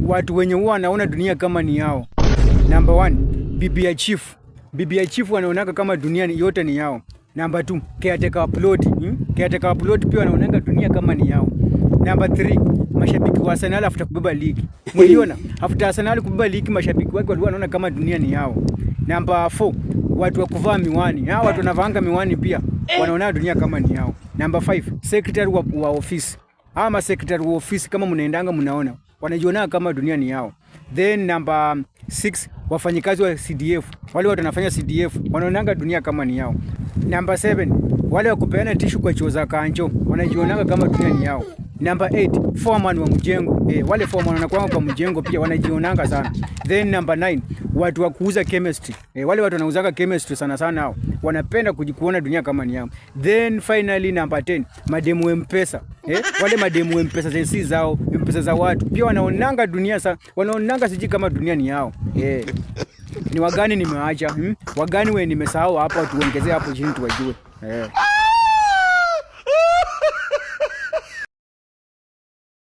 watu wenye huwa wanaona dunia kama ni yao. Number 1, bibi ya chief. Bibi ya chief wanaonanga kama dunia yote ni yao. Number 2, caretaker wa plot. Caretaker wa plot pia wanaonanga dunia kama ni yao. Number 3, mashabiki wa Arsenal after kubeba ligi. Mliona? After Arsenal kubeba ligi mashabiki wake walikuwa wanaona kama dunia ni yao. Number 4, watu wa kuvaa miwani. Hao watu wanavaanga miwani pia wanaona dunia kama ni yao. Number 5, secretary wa office. Ama secretary wa office kama mnaendanga mnaona wanajiona kama dunia ni yao. Then number 6, wafanyikazi wa CDF. Wale watu wanafanya CDF wanaonanga dunia kama ni yao. Number 7, wale wa kupeana tishu kwa choo za kanjo wanajionanga kama dunia ni yao. Number 8, foreman wa mjengo. Wale foreman wanakuwa kwa mjengo pia wanajionanga sana. Then number 9, watu wa kuuza chemistry. Wale watu wanauzanga chemistry sana sana hao wanapenda kujikuona dunia kama ni yao. Then finally number 10, mademu M-Pesa. Wale mademu M-Pesa zensi zao, M-Pesa za watu pia wanaonanga dunia sana. Wanaonanga siji kama dunia ni yao. Ni wagani nimeacha? Wagani wewe nimesahau hapa tuongezee hapo chini tuwajue.